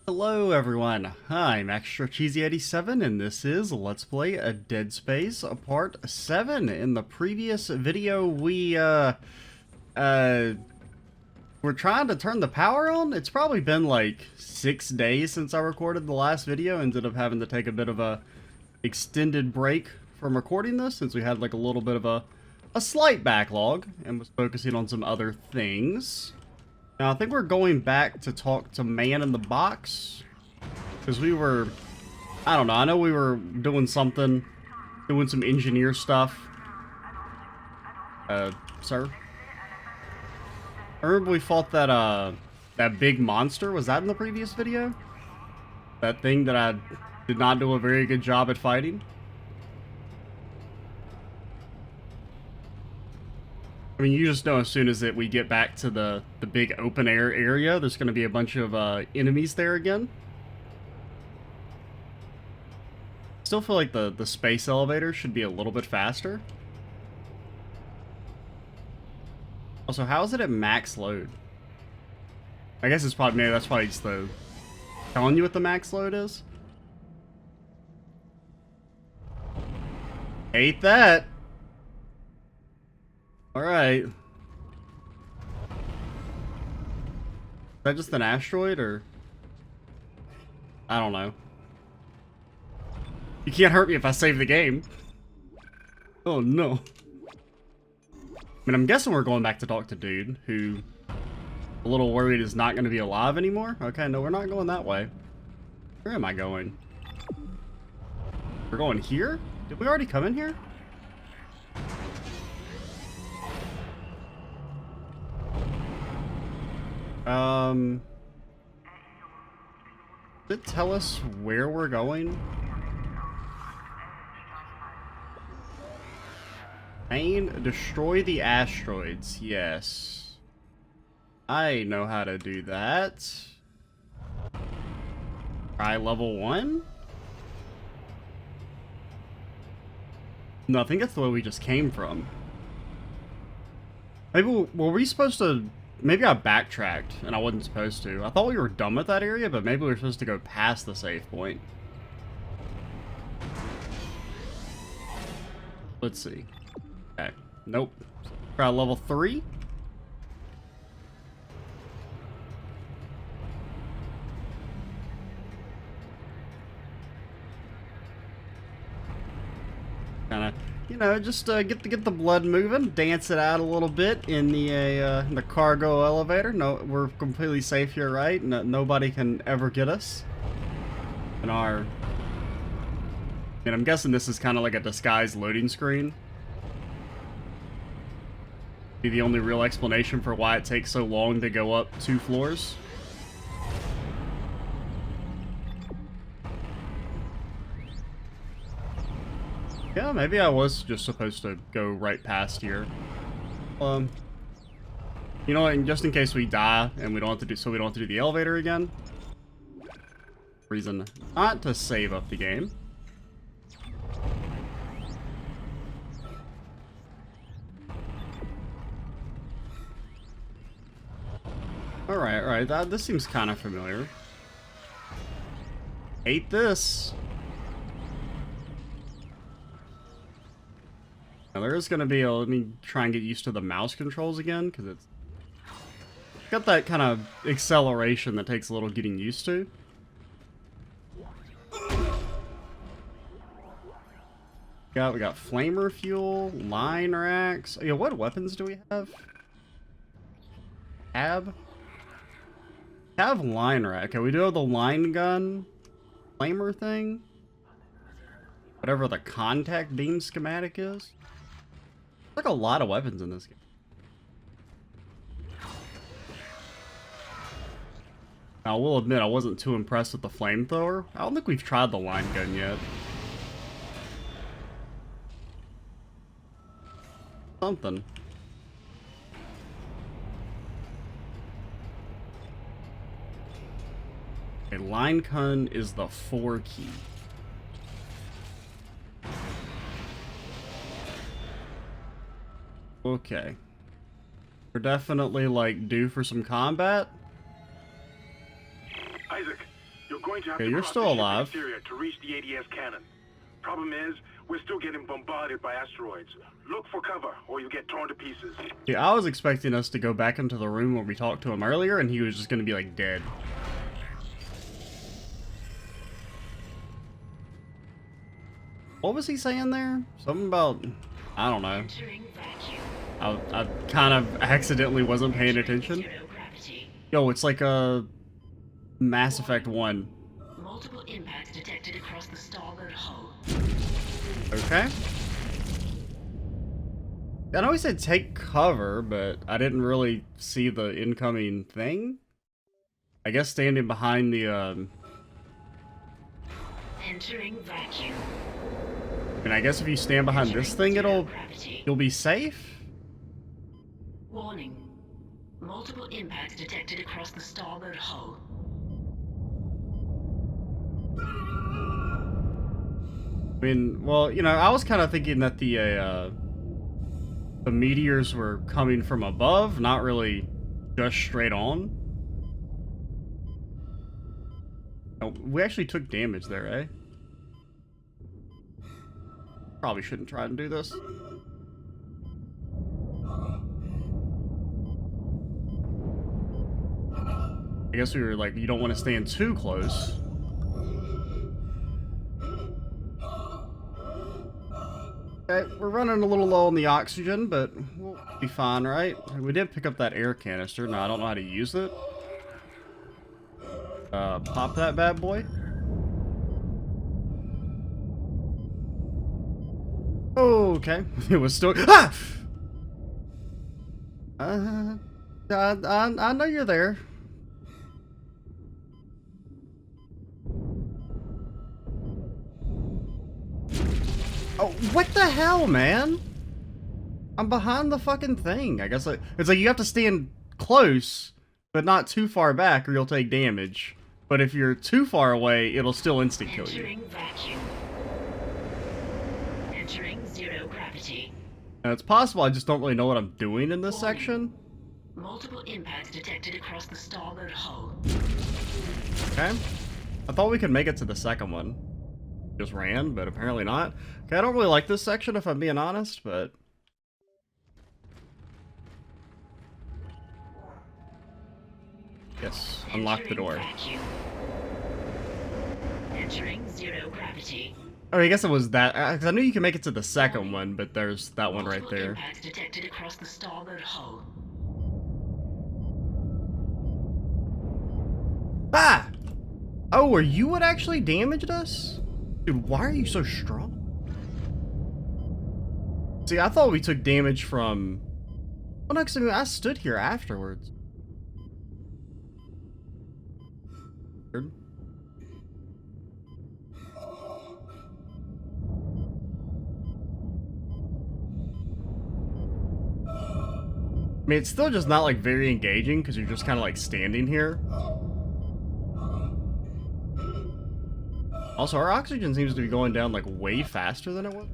Hello everyone, I'm Extra Cheesy 87 and this is Let's Play a Dead Space Part 7. In the previous video we're trying to turn the power on. It's probably been like 6 days since I recorded the last video. Ended up having to take a bit of a extended break from recording this since we had like a little bit of a slight backlog and was focusing on some other things. Now, I think we're going back to talk to Man in the Box, because I don't know, I know we were doing some engineer stuff. Sir? I remember we fought that big monster. Was that in the previous video? That thing that I did not do a very good job at fighting? I mean, you just know as soon as we get back to the big open air area, there's going to be a bunch of enemies there again. Still feel like the space elevator should be a little bit faster. Also, how is it at max load? I guess it's probably, maybe that's why it's telling you what the max load is. Hate that. Alright. Is that just an asteroid, or? I don't know. You can't hurt me if I save the game. Oh no. I mean, I'm guessing we're going back to talk to Dude, who a little worried is not going to be alive anymore. Okay, no, we're not going that way. Where am I going? We're going here? Did we already come in here? Did it tell us where we're going? Destroy the asteroids. Yes. I know how to do that. Try level 1? No, I think that's the way we just came from. Maybe, were we supposed to... Maybe I backtracked, and I wasn't supposed to. I thought we were done with that area, but maybe we were supposed to go past the save point. Let's see. Okay. Nope. Try level 3. Kinda, you know, just get the blood moving, dance it out a little bit in the cargo elevator. No, we're completely safe here, right? No, nobody can ever get us. And and I'm guessing this is kind of like a disguised loading screen. Be the only real explanation for why it takes so long to go up 2 floors. Yeah, maybe I was just supposed to go right past here. You know, and just in case we die and we don't have to do, so we don't have to do the elevator again. Reason not to save up the game. Alright, this seems kind of familiar. Hate this. Now there is going to be let me try and get used to the mouse controls again, because it's got that kind of acceleration that takes a little getting used to. We got flamer fuel, line racks. Yeah, what weapons do we have? Have line rack. Okay, we do have the line gun, flamer thing. Whatever the contact beam schematic is. Like a lot of weapons in this game. I will admit I wasn't too impressed with the flamethrower. I don't think we've tried the line gun yet. Something. Okay, line gun is the 4 key. Okay. We're definitely, like, due for some combat. Isaac, going to have Okay, to you're cross still the ship alive. exterior to reach the ADS cannon. Problem is, we're still getting bombarded by asteroids. Look for cover, or you get torn to pieces. Yeah, I was expecting us to go back into the room where we talked to him earlier, and he was just gonna be, like, dead. What was he saying there? Something about... I don't know. I kind of accidentally wasn't paying attention. Yo, it's like a Mass Effect 1. Multiple impacts detected across the starboard hull. Okay. I know he said take cover, but I didn't really see the incoming thing. I guess standing behind the, Entering vacuum. And I guess if you stand behind this thing, you'll be safe? Warning. Multiple impacts detected across the starboard hull. I mean, well, you know, I was kind of thinking that the meteors were coming from above, not really just straight on. Oh, we actually took damage there, eh? Probably shouldn't try and do this. I guess we were like, you don't want to stand too close. Okay, we're running a little low on the oxygen, but we'll be fine, right? We did pick up that air canister. Now, I don't know how to use it. Pop that bad boy. Okay, it was still... Ah! I know you're there. Oh, what the hell, man? I'm behind the fucking thing. I guess it's like you have to stand close, but not too far back or you'll take damage. But if you're too far away, it'll still instant kill you. Entering vacuum. Entering zero gravity. Now, it's possible I just don't really know what I'm doing in this section. Multiple impacts detected across the starboard hull. Okay. I thought we could make it to the second one. Just ran, but apparently not. Okay, I don't really like this section if I'm being honest, but... Yes, unlock the door. Vacuum. Entering zero gravity. Oh, I guess it was that, because I knew you could make it to the second one, but there's that one right there. Impacts detected across the starboard hull. Ah! Oh, are you what actually damaged us? Dude, why are you so strong? See, I thought we took damage from... Well, next thing I stood here afterwards. Weird. I mean, it's still just not, like, very engaging, because you're just kind of, like, standing here. Also, our oxygen seems to be going down, like, way faster than it was.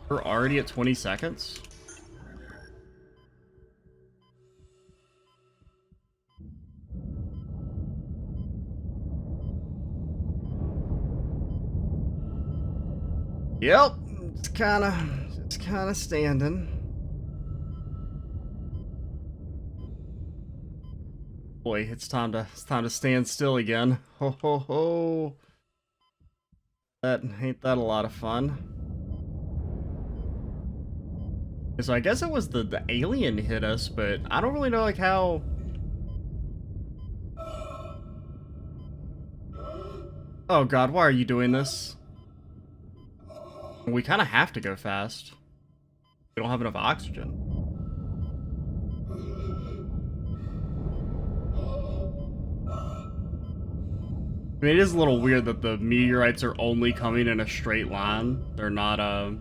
We're already at 20 seconds. Yep, it's kind of standing. Boy, it's time to stand still again. Ho ho ho. Ain't that a lot of fun? So I guess it was the alien hit us, but I don't really know like how. Oh god, why are you doing this? We kind of have to go fast. We don't have enough oxygen. I mean, it is a little weird that the meteorites are only coming in a straight line. They're not, I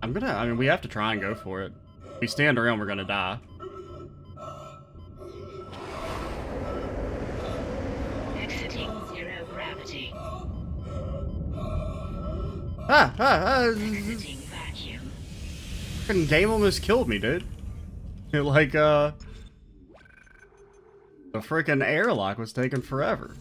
mean, we have to try and go for it. If we stand around, we're gonna die. Exiting zero gravity. Exiting vacuum. Fucking game almost killed me, dude. It, like, The freaking airlock was taking forever.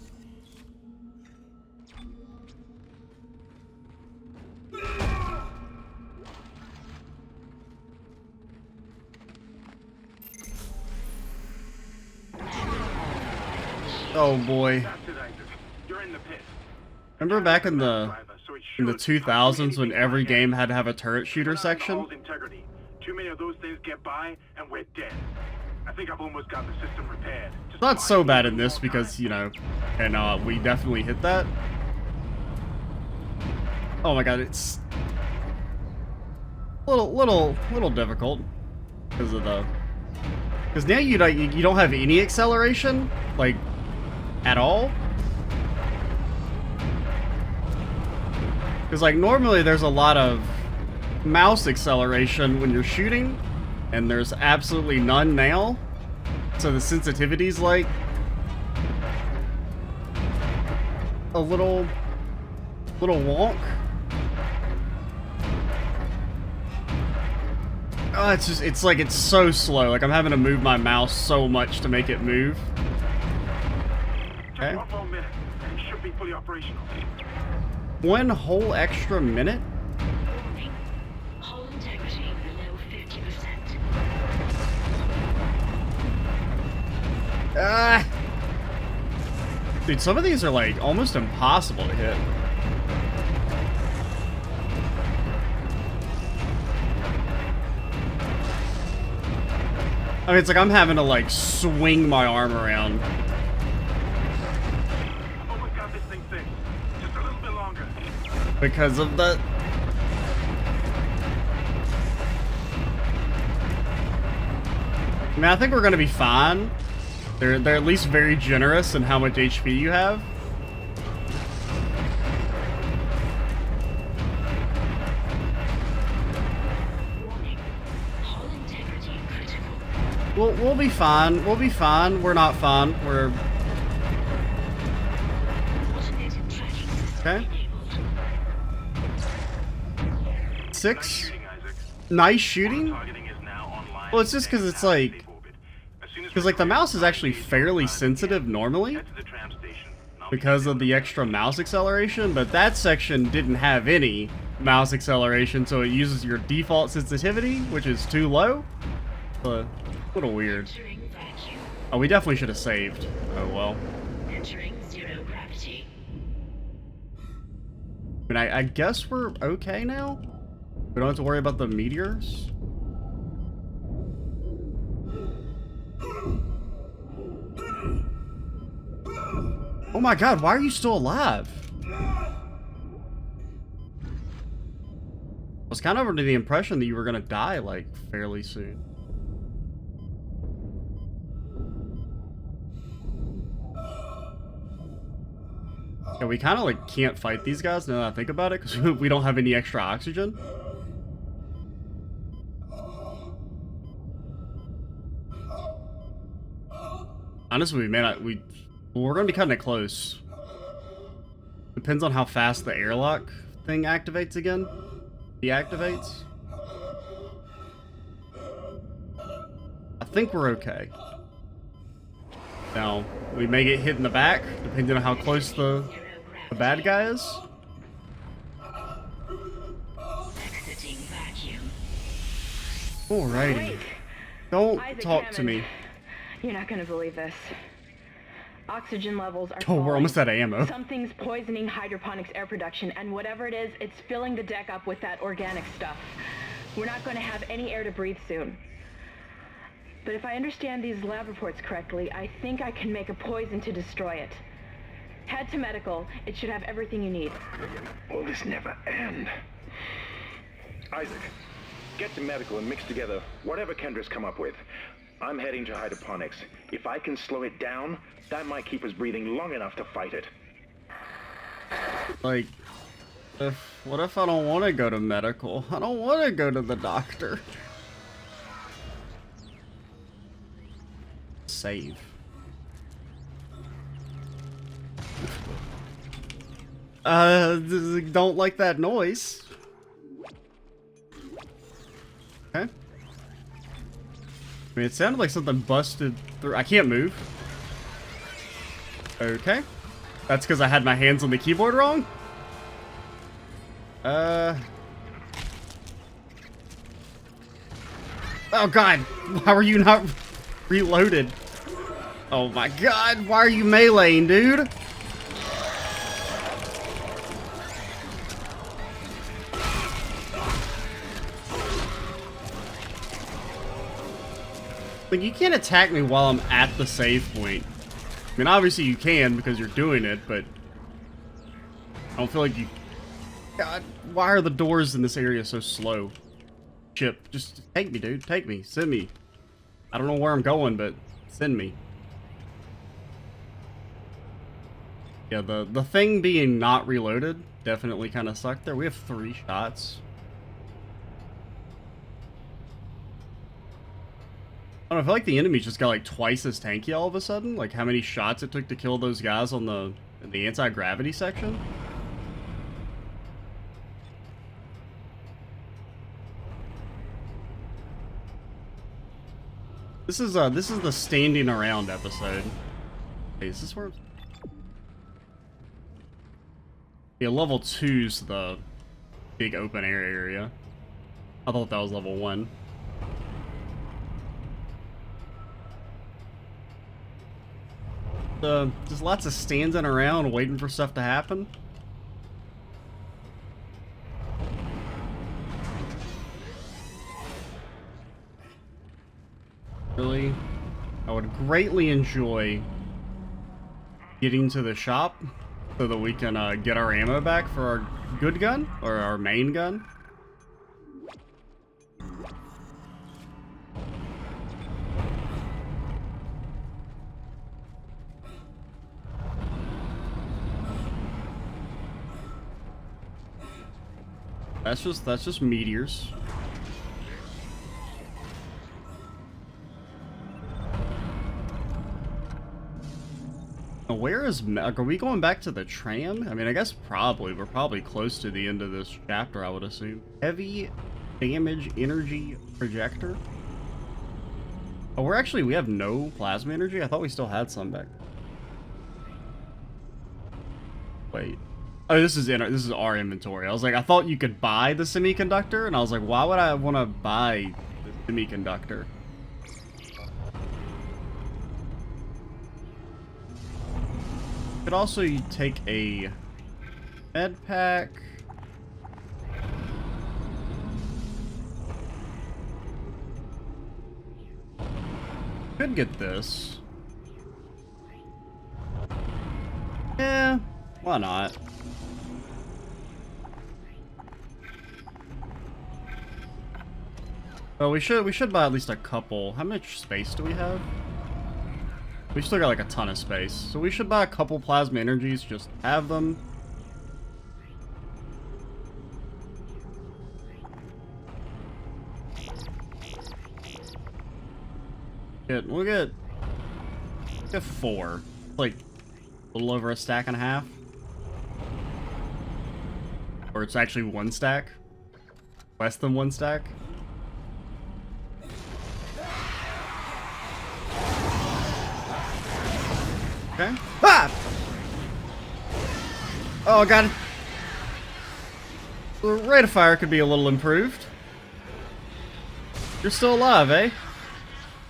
Oh boy. That's it, Isaac. You're in the pit. Remember back in the So it in the should 2000s when be every anything game had to have a turret shooter Put on section? Hull's integrity. Too many of those things get by, and we're dead. I think I've almost got the system repaired. Just Not so find bad me in one this more because, time. you know, and we definitely hit that. Oh my god, it's a little difficult because of the because now you don't have any acceleration, like, at all. Because like normally there's a lot of mouse acceleration when you're shooting, and there's absolutely none now. So the sensitivity's like a little wonk. Oh, it's like it's so slow. Like I'm having to move my mouse so much to make it move. Just Okay. one more minute, and it should be fully operational. One whole extra minute? Warning. Hull integrity below 50%. Ah! Dude, some of these are like almost impossible to hit. I mean, it's like I'm having to like swing my arm around. I've almost got this thing fixed. Just a little bit longer. Because of the... I mean, I think we're gonna be fine. They're at least very generous in how much HP you have. Warning. Hull integrity critical. We'll be fine. We'll be fine. We're not fine. We're... Automated tracking system Okay. enabled. 6. Shooting, Isaac. Nice shooting? Targeting is now online. Well, it's just because it's like... As soon as Because we're like the clear, mouse is actually find me, fairly find me. sensitive normally Head to the tram station. I'll meet because you of there. the extra mouse acceleration, but that section didn't have any mouse acceleration, so it uses your default sensitivity, which is too low. A little weird. Entering vacuum. Oh, we definitely should have saved. Oh well. Entering zero gravity. I mean, I guess we're okay now. We don't have to worry about the meteors. Oh my god, why are you still alive? I was kind of under the impression that you were gonna die, like, fairly soon. Yeah, we kind of, like, can't fight these guys now that I think about it, because we don't have any extra oxygen. Honestly, we may not, we're gonna be cutting it close. Depends on how fast the airlock thing activates again. Deactivates. I think we're okay. Now, we may get hit in the back, depending on how close the bad guy is. Exiting vacuum. Alrighty. Wait, Don't Isaac talk to Hammond. me. You're not gonna believe this. Oxygen levels are Oh, falling. we're almost out of ammo. Something's poisoning hydroponics air production, and whatever it is, it's filling the deck up with that organic stuff. We're not gonna have any air to breathe soon. But if I understand these lab reports correctly, I think I can make a poison to destroy it. Head to medical. It should have everything you need. Will this never end? Isaac, get to medical and mix together whatever Kendra's come up with. I'm heading to hydroponics. If I can slow it down, that might keep us breathing long enough to fight it. Like, what if I don't want to go to medical? I don't want to go to the doctor. Save. Don't like that noise. Okay. I mean, it sounded like something busted through. I can't move. Okay. That's because I had my hands on the keyboard wrong? Oh god, why were you not reloaded? Oh my god, why are you meleeing, dude? Like, you can't attack me while I'm at the save point. I mean, obviously you can because you're doing it, but I don't feel like you... God, why are the doors in this area so slow? Chip, just take me, dude. Take me. Send me. I don't know where I'm going, but send me. Yeah, the thing being not reloaded definitely kind of sucked there. We have 3 shots. I don't know, I feel like the enemies just got like twice as tanky all of a sudden. Like how many shots it took to kill those guys on in the anti-gravity section. This is the standing around episode. Hey, is this where? Yeah, level 2's the big open air area. I thought that was level 1. Just lots of standing around waiting for stuff to happen. Really, I would greatly enjoy getting to the shop so that we can get our ammo back for our good gun, or our main gun. That's just meteors. Now, where is... Are we going back to the tram? I mean, I guess probably. We're probably close to the end of this chapter, I would assume. Heavy damage energy projector. Oh, we have no plasma energy? I thought we still had some back. Wait. Oh, this is our inventory. I was like, I thought you could buy the semiconductor, and I was like, why would I want to buy the semiconductor? Could also take a med pack. Could get this. Yeah, why not? Oh, we should buy at least a couple. How much space do we have? We still got like a ton of space. So we should buy a couple plasma energies, just have them. We'll get 4. Like a little over a stack and a half. Or it's actually 1 stack. Less than 1 stack. Okay. Ah! Oh, God. The rate of fire could be a little improved. You're still alive, eh?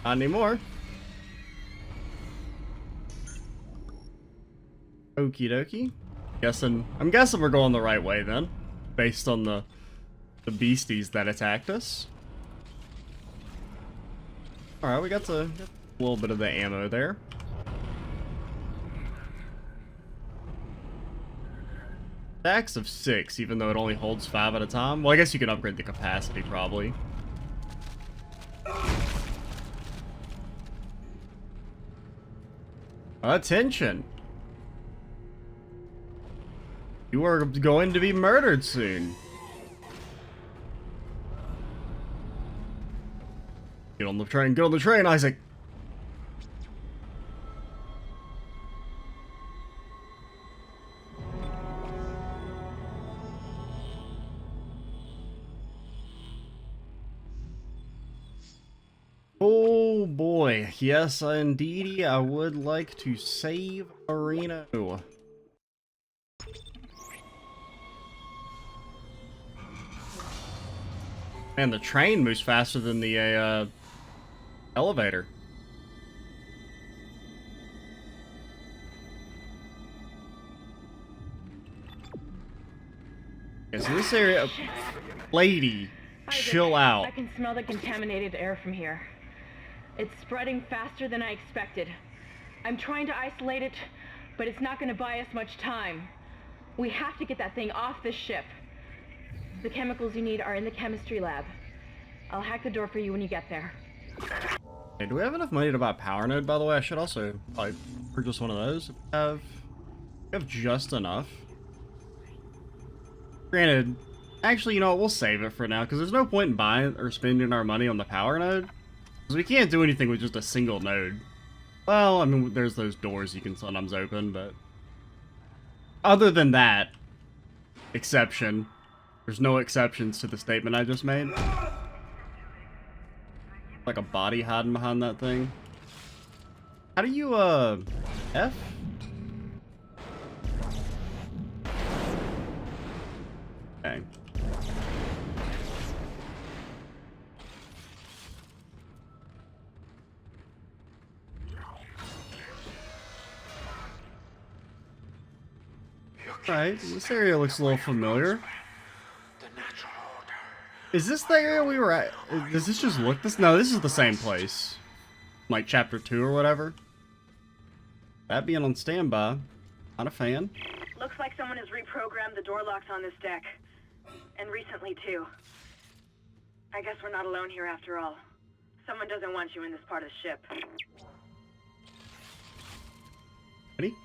Not anymore. Okie dokie. I'm guessing we're going the right way then, based on the beasties that attacked us. All right, we got a little bit of the ammo there. Stacks of 6, even though it only holds 5 at a time. Well, I guess you can upgrade the capacity, probably. Attention! You are going to be murdered soon. Get on the train, Isaac! Oh Oh boy, yes, indeedy, I would like to save Marino. Man, the train moves faster than the elevator. Okay, so this area... Lady, chill out. I can smell the contaminated air from here. It's spreading faster than I expected. I'm trying to isolate it, but it's not going to buy us much time. We have to get that thing off this ship. The chemicals you need are in the chemistry lab. I'll hack the door for you when you get there. Hey, do we have enough money to buy a power node, by the way? I should also probably purchase one of those. We have just enough. Granted, actually, you know what? We'll save it for now, because there's no point in buying or spending our money on the power node. Because we can't do anything with just a single node. Well, I mean, there's those doors you can sometimes open, but... Other than that, exception. There's no exceptions to the statement I just made. Like a body hiding behind that thing. How do you, F? Okay. Alright, this area looks a little familiar. Is this the area we were at? Does this just look this? No, this is the same place. Like chapter 2 or whatever. That being on standby. Not a fan. Looks like someone has reprogrammed the door locks on this deck. And recently, too. I guess we're not alone here after all. Someone doesn't want you in this part of the ship. Ready?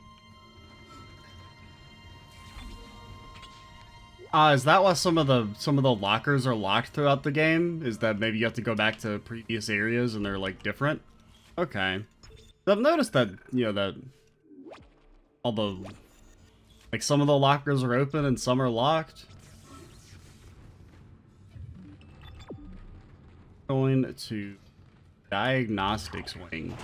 Is that why some of the lockers are locked throughout the game? Is that maybe you have to go back to previous areas and they're like different? Okay. I've noticed that, you know, that all the like some of the lockers are open and some are locked. Going to diagnostics wing.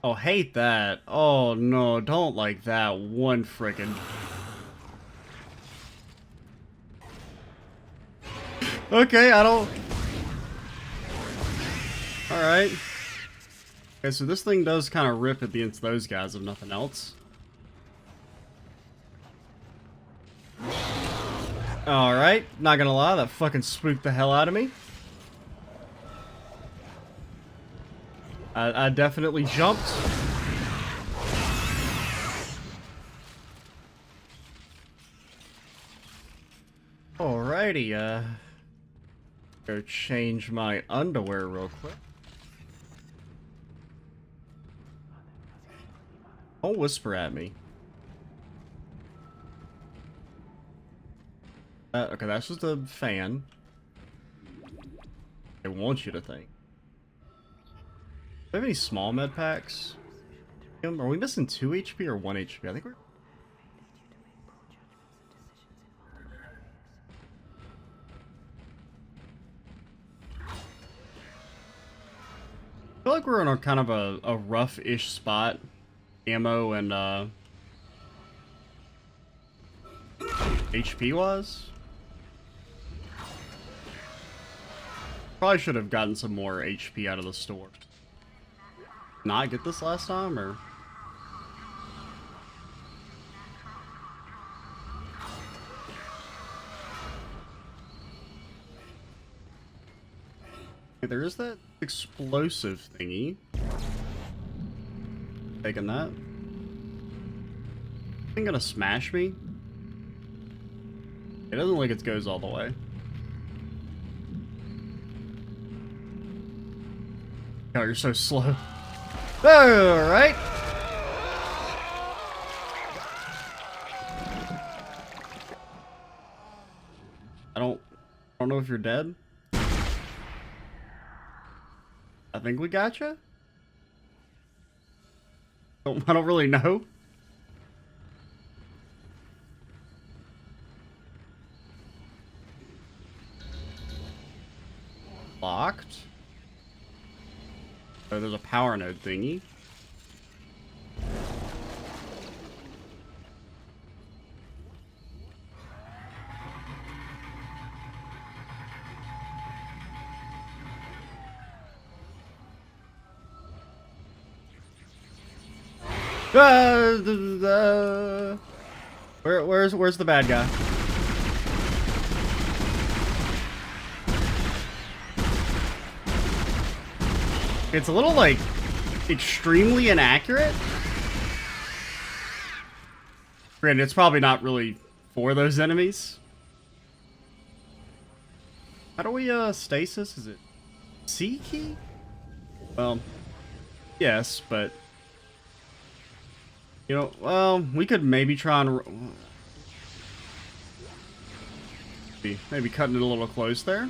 Oh, hate that. Oh, no, don't like that one frickin'. Okay, I don't... Alright. Okay, so this thing does kind of rip against those guys, if nothing else. Alright, not gonna lie, that fucking spooked the hell out of me. I definitely jumped. Alrighty, go change my underwear real quick. Don't whisper at me. Okay, that's just a fan. They want you to think. Do we have any small med packs? Are we missing 2 HP or 1 HP? I think we're... I feel like we're in a kind of a rough-ish spot. Ammo and, HP-wise. Probably should have gotten some more HP out of the store. Not get this last time, or? Okay, there is that explosive thingy. Taking that. Ain't gonna smash me. It doesn't look like it goes all the way. Oh, you're so slow. Alright. I don't know if you're dead. I think we gotcha. I don't really know. locked. Oh, there's a power node thingy. Where's the bad guy? It's a little like extremely inaccurate. Granted, it's probably not really for those enemies. How do we stasis? Is it C key? Well, yes, but you know, well, we could maybe try and maybe cutting it a little close there.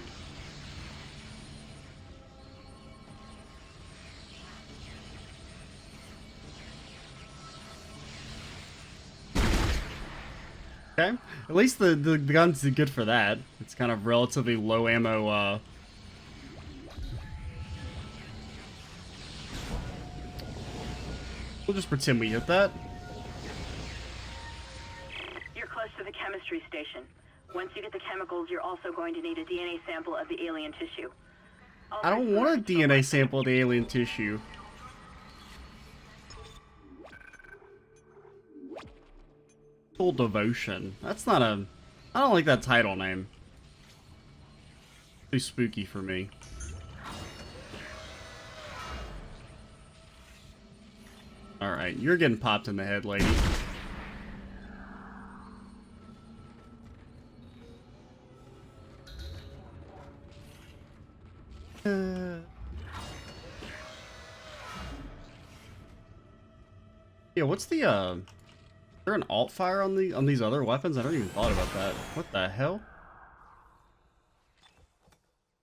Okay, at least the gun's good for that. It's kind of relatively low ammo. We'll just pretend we hit that. You're close to the chemistry station. Once you get the chemicals, you're also going to need a DNA sample of the alien tissue. I don't want a DNA sample of the alien tissue. Full devotion. That's not a... I don't like that title name. Too spooky for me. Alright, you're getting popped in the head, lady. Yeah, what's the, is there an alt fire on these other weapons? I don't even thought about that. What the hell?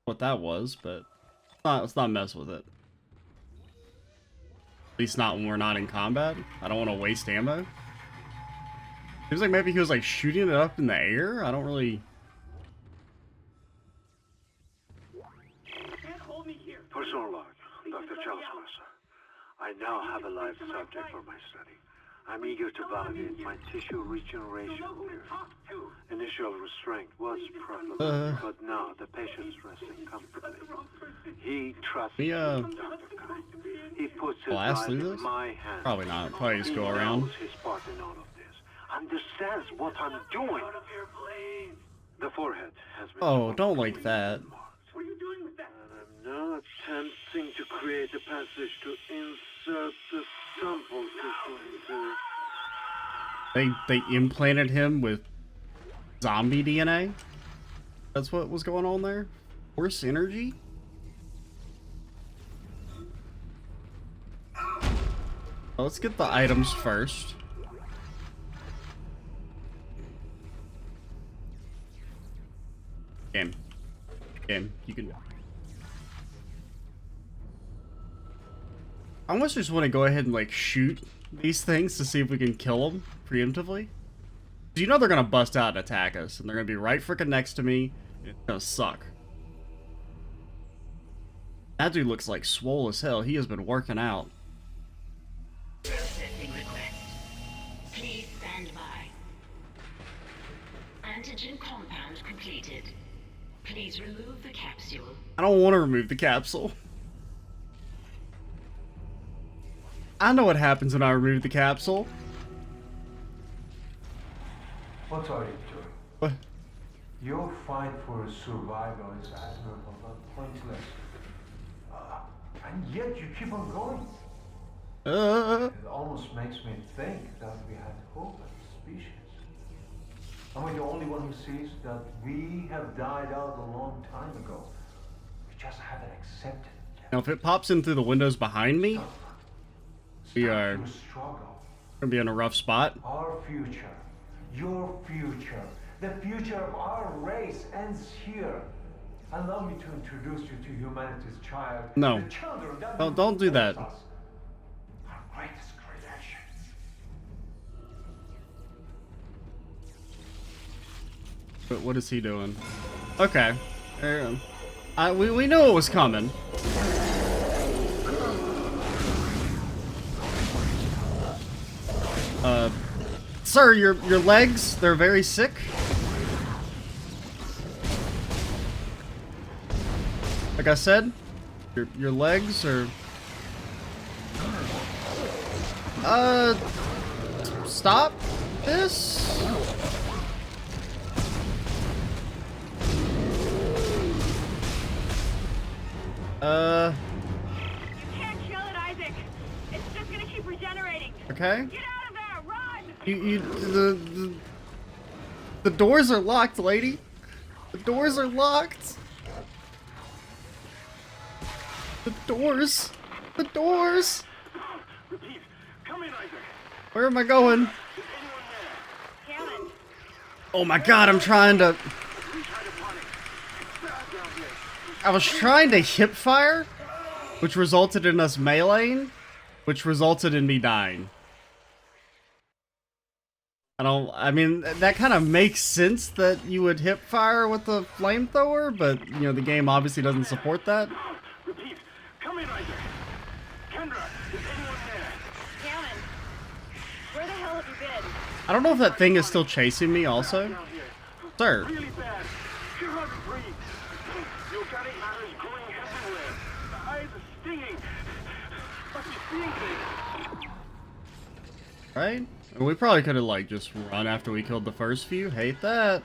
What that was, but let's not mess with it. At least not when we're not in combat. I don't want to waste ammo. Seems like maybe he was like shooting it up in the air. I don't really. Personal log, Dr. Charles Mercer. I now have a live subject for my study. I'm eager to validate my tissue regeneration theory. Initial restraint was prevalent, but now the patient's resting comfortably. He trusts me, Dr. Kine. He puts his life in my hands. Probably not. Probably just go around. He knows his part in all of this. Understands what I'm doing. The forehead has been... Oh, don't like that. What are you doing with that? And I'm now attempting to create a passage to insert the sample tissue into... They implanted him with zombie DNA? That's what was going on there? Force energy? Well, let's get the items first. Game, you can... I almost just want to go ahead and like shoot these things to see if we can kill them preemptively. You know they're gonna bust out and attack us, and they're gonna be right freaking next to me. It's gonna suck. That dude looks like swole as hell. He has been working out. Processing request. Please stand by. Antigen compound completed. Please remove the capsule. I don't want to remove the capsule. I know what happens when I remove the capsule. What are you doing? What? Your fight for survival is admirable but pointless. And yet you keep on going. It almost makes me think that we had hope as a species. Am I the only one who sees that we have died out a long time ago? We just haven't accepted it yet. Now if it pops in through the windows behind me, we are gonna be in a rough spot. Our future, your future, the future of our race ends here. Allow me to introduce you to humanity's child. No. The children that Don't do that. us. Our greatest creation. But what is he doing? Okay. We knew it was coming. Sir, your legs, they're very sick. Like I said, your legs are... Stop this? You can't kill it, Isaac. It's just gonna keep regenerating. Okay. Get out of there! Run! The doors are locked, lady. The doors are locked. The doors. The doors. Repeat. Come in, Isaac. Where am I going? Is anyone there? Hammond. Oh my god, I'm trying to... Reach hydroponics. It's bad down here. I was trying to hip fire, which resulted in us meleeing, which resulted in me dying. I mean, that kind of makes sense that you would hip fire with the flamethrower, but, you know, the game obviously doesn't support that. Repeat. Come in, Isaac. Kendra, is anyone there? Hammond. Where the hell have you been? I don't know if that thing is still chasing me also. Down here. Sir. Really bad. You haven't breathed. The organic matter is growing everywhere. The eyes are stinging. Must be seeing things. Right? We probably could have, like, just run after we killed the first few. Hate that.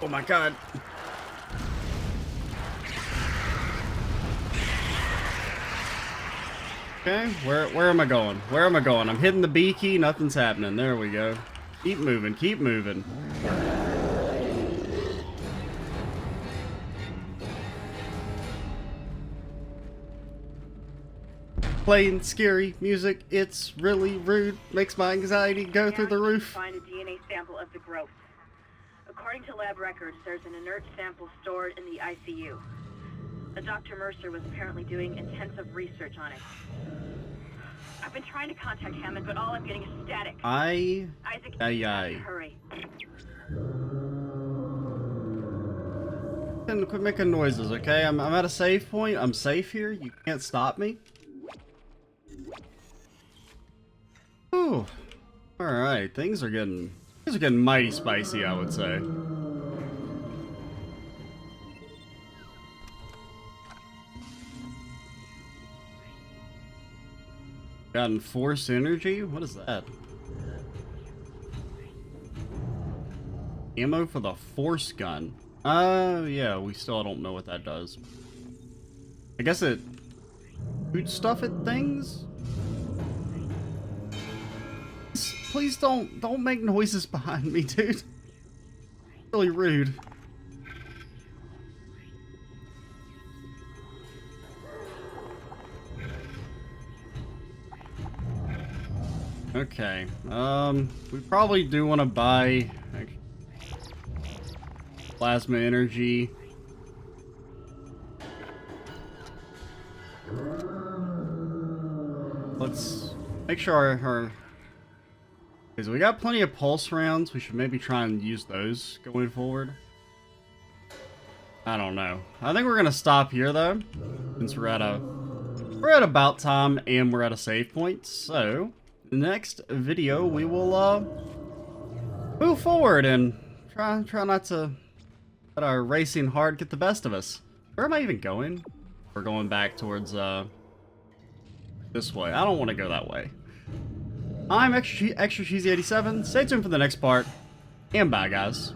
Oh my god. Okay, where am I going? Where am I going? I'm hitting the B key, nothing's happening. There we go. Keep moving, keep moving. Playing scary music, it's really rude. Makes my anxiety go through the roof. Find a DNA sample of the growth. According to lab records, there's an inert sample stored in the ICU. Dr. Mercer was apparently doing intensive research on it. I've been trying to contact Hammond, but all I'm getting is static. Isaac, you have to hurry. Quit making noises, okay? I'm at a save point. I'm safe here. You can't stop me. Whew. Alright, things are getting mighty spicy, I would say. Gotten force energy? What is that? Ammo for the force gun. Yeah, we still don't know what that does. I guess it shoots stuff at things? Please don't make noises behind me, dude. Really rude. Okay, we probably do want to buy plasma energy. Let's make sure our because we got plenty of pulse rounds. We should maybe try and use those going forward. I don't know. I think we're gonna stop here though, since we're at about time and we're at a save point. So the next video we will move forward and try not to let our racing heart get the best of us. Where am I even going? We're going back towards this way. I don't want to go that way. I'm Extra Cheesy 87. Stay tuned for the next part, and bye guys.